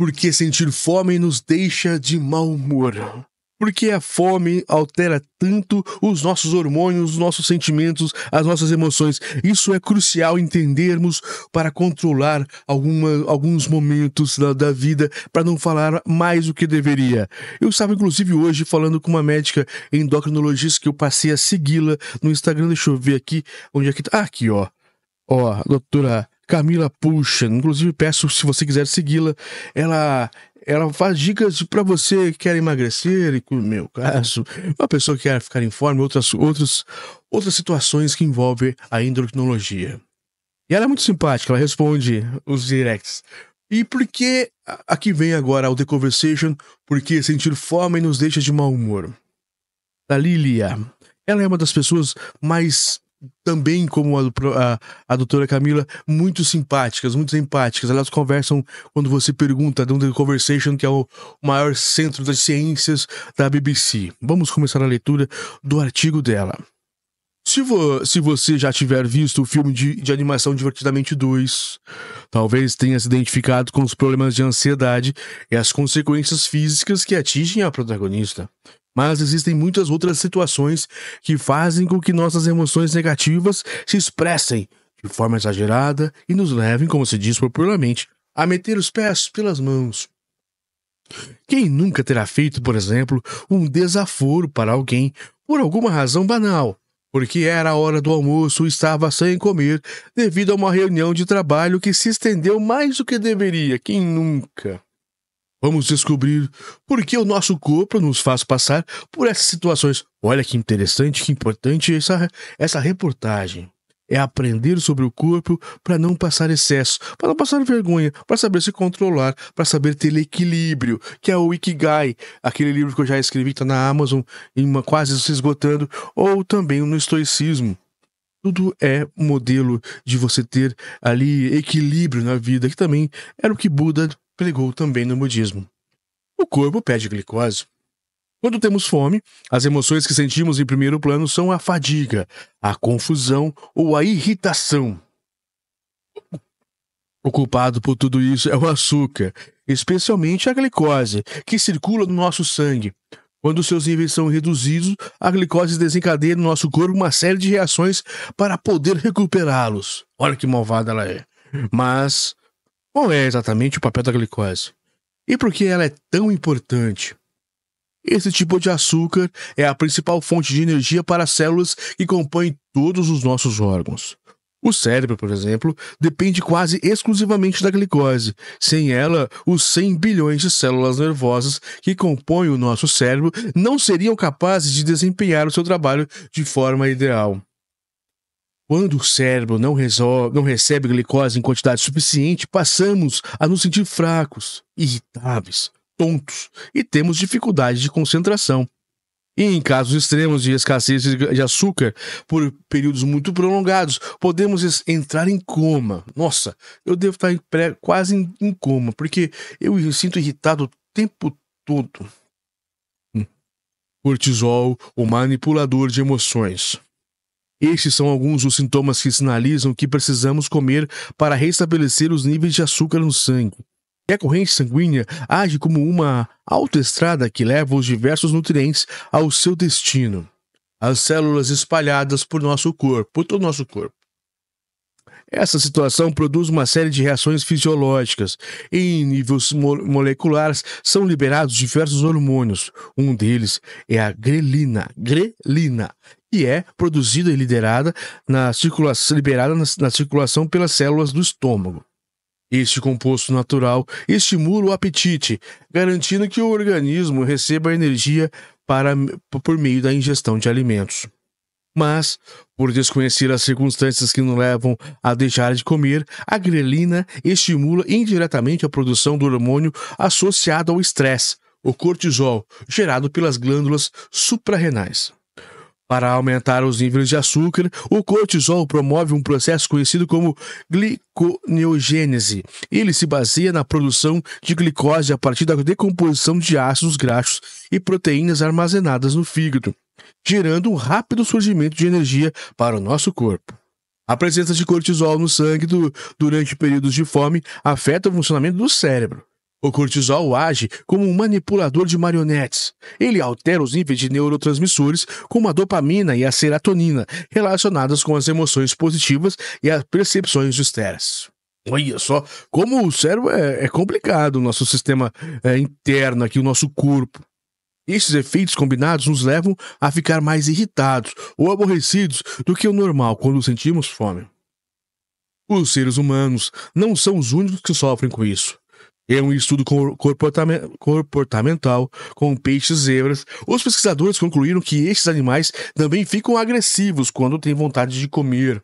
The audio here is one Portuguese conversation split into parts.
Por que sentir fome nos deixa de mau humor? Por que a fome altera tanto os nossos hormônios, os nossos sentimentos, as nossas emoções? Isso é crucial entendermos para controlar alguns momentos da vida, para não falar mais do que deveria. Eu estava, inclusive, hoje falando com uma médica endocrinologista que eu passei a segui-la no Instagram. Deixa eu ver aqui, onde é que tá? Aqui, ó. Ó, a doutora Camila Puxa. Inclusive, peço, se você quiser segui-la, ela faz dicas para você que quer emagrecer, e no meu caso, uma pessoa que quer ficar em forma, outras situações que envolvem a endocrinologia. E ela é muito simpática, ela responde os directs. E por que, aqui vem agora o The Conversation, por que sentir fome nos deixa de mau humor? Da Lilia. Ela é uma das pessoas mais, também como a doutora Camila, muito simpáticas, muito empáticas. Elas conversam quando você pergunta, dão The Conversation, que é o maior centro das ciências da BBC. Vamos começar a leitura do artigo dela. Se você já tiver visto o filme de animação Divertidamente 2, talvez tenha se identificado com os problemas de ansiedade e as consequências físicas que atingem a protagonista. Mas existem muitas outras situações que fazem com que nossas emoções negativas se expressem de forma exagerada e nos levem, como se diz popularmente, a meter os pés pelas mãos. Quem nunca terá feito, por exemplo, um desaforo para alguém por alguma razão banal, porque era a hora do almoço e estava sem comer devido a uma reunião de trabalho que se estendeu mais do que deveria? Quem nunca? Vamos descobrir por que o nosso corpo nos faz passar por essas situações. Olha que interessante, que importante essa reportagem. É aprender sobre o corpo para não passar excesso, para não passar vergonha, para saber se controlar, para saber ter equilíbrio, que é o Ikigai, aquele livro que eu já escrevi, está na Amazon, quase se esgotando, ou também no estoicismo. Tudo é modelo de você ter ali equilíbrio na vida, que também era o que Buda pregou também no budismo. O corpo pede glicose. Quando temos fome, as emoções que sentimos em primeiro plano são a fadiga, a confusão ou a irritação. O culpado por tudo isso é o açúcar, especialmente a glicose, que circula no nosso sangue. Quando seus níveis são reduzidos, a glicose desencadeia no nosso corpo uma série de reações para poder recuperá-los. Olha que malvada ela é. Mas qual é exatamente o papel da glicose? E por que ela é tão importante? Esse tipo de açúcar é a principal fonte de energia para as células que compõem todos os nossos órgãos. O cérebro, por exemplo, depende quase exclusivamente da glicose. Sem ela, os 100 bilhões de células nervosas que compõem o nosso cérebro não seriam capazes de desempenhar o seu trabalho de forma ideal. Quando o cérebro não recebe glicose em quantidade suficiente, passamos a nos sentir fracos, irritáveis, tontos e temos dificuldade de concentração. E em casos extremos de escassez de açúcar por períodos muito prolongados, podemos entrar em coma. Nossa, eu devo estar quase em coma, porque eu me sinto irritado o tempo todo. Cortisol, o manipulador de emoções. Estes são alguns dos sintomas que sinalizam que precisamos comer para restabelecer os níveis de açúcar no sangue. E a corrente sanguínea age como uma autoestrada que leva os diversos nutrientes ao seu destino. As células espalhadas por todo o nosso corpo. Essa situação produz uma série de reações fisiológicas. Em níveis moleculares são liberados diversos hormônios. Um deles é a grelina, que é produzida e liberada na circulação pelas células do estômago. Este composto natural estimula o apetite, garantindo que o organismo receba energia por meio da ingestão de alimentos. Mas, por desconhecer as circunstâncias que nos levam a deixar de comer, a grelina estimula indiretamente a produção do hormônio associado ao estresse, o cortisol, gerado pelas glândulas suprarrenais. Para aumentar os níveis de açúcar, o cortisol promove um processo conhecido como gliconeogênese. Ele se baseia na produção de glicose a partir da decomposição de ácidos graxos e proteínas armazenadas no fígado, gerando um rápido surgimento de energia para o nosso corpo. A presença de cortisol no sangue durante períodos de fome afeta o funcionamento do cérebro. O cortisol age como um manipulador de marionetes. Ele altera os níveis de neurotransmissores como a dopamina e a serotonina, relacionadas com as emoções positivas e as percepções de estresse. Olha só como o cérebro é complicado, o nosso sistema interno aqui, o nosso corpo. Esses efeitos combinados nos levam a ficar mais irritados ou aborrecidos do que o normal quando sentimos fome. Os seres humanos não são os únicos que sofrem com isso. Em um estudo comportamental com peixes zebras, os pesquisadores concluíram que estes animais também ficam agressivos quando têm vontade de comer.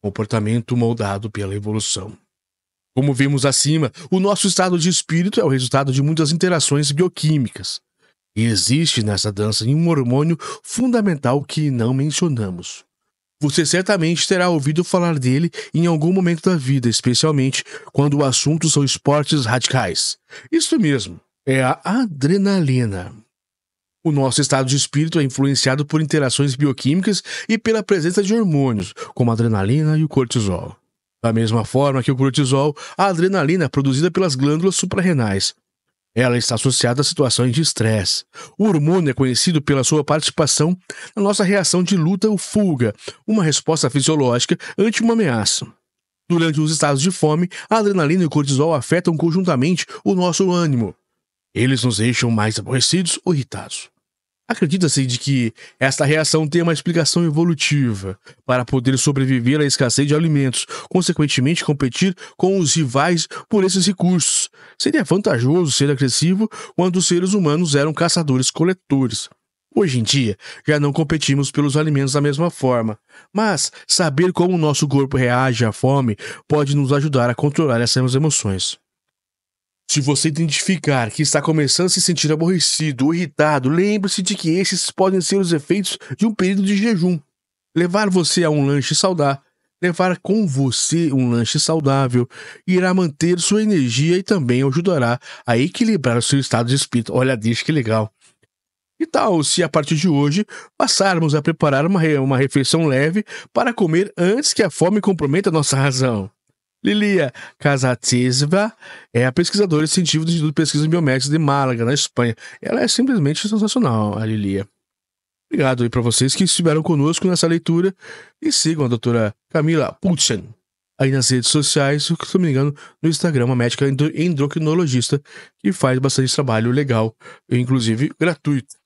Comportamento moldado pela evolução. Como vimos acima, o nosso estado de espírito é o resultado de muitas interações bioquímicas. E existe nessa dança um hormônio fundamental que não mencionamos. Você certamente terá ouvido falar dele em algum momento da vida, especialmente quando o assunto são esportes radicais. Isso mesmo, é a adrenalina. O nosso estado de espírito é influenciado por interações bioquímicas e pela presença de hormônios, como a adrenalina e o cortisol. Da mesma forma que o cortisol, a adrenalina é produzida pelas glândulas suprarrenais. Ela está associada a situações de estresse. O hormônio é conhecido pela sua participação na nossa reação de luta ou fuga, uma resposta fisiológica ante uma ameaça. Durante os estados de fome, a adrenalina e o cortisol afetam conjuntamente o nosso ânimo. Eles nos deixam mais aborrecidos ou irritados. Acredita-se de que esta reação tem uma explicação evolutiva para poder sobreviver à escassez de alimentos, consequentemente competir com os rivais por esses recursos. Seria vantajoso ser agressivo quando os seres humanos eram caçadores-coletores. Hoje em dia, já não competimos pelos alimentos da mesma forma, mas saber como o nosso corpo reage à fome pode nos ajudar a controlar essas emoções. Se você identificar que está começando a se sentir aborrecido ou irritado, lembre-se de que esses podem ser os efeitos de um período de jejum. Levar com você um lanche saudável irá manter sua energia e também ajudará a equilibrar o seu estado de espírito. Olha, deixa que legal. Que tal se a partir de hoje passarmos a preparar uma refeição leve para comer antes que a fome comprometa a nossa razão? Lilia Casatseva é a pesquisadora científica do Instituto de Pesquisas Biomédicas de Málaga, na Espanha. Ela é simplesmente sensacional, a Lilia. Obrigado aí para vocês que estiveram conosco nessa leitura e sigam a doutora Camila Putschen aí nas redes sociais, se não me engano, no Instagram, uma médica endocrinologista que faz bastante trabalho legal, inclusive gratuito.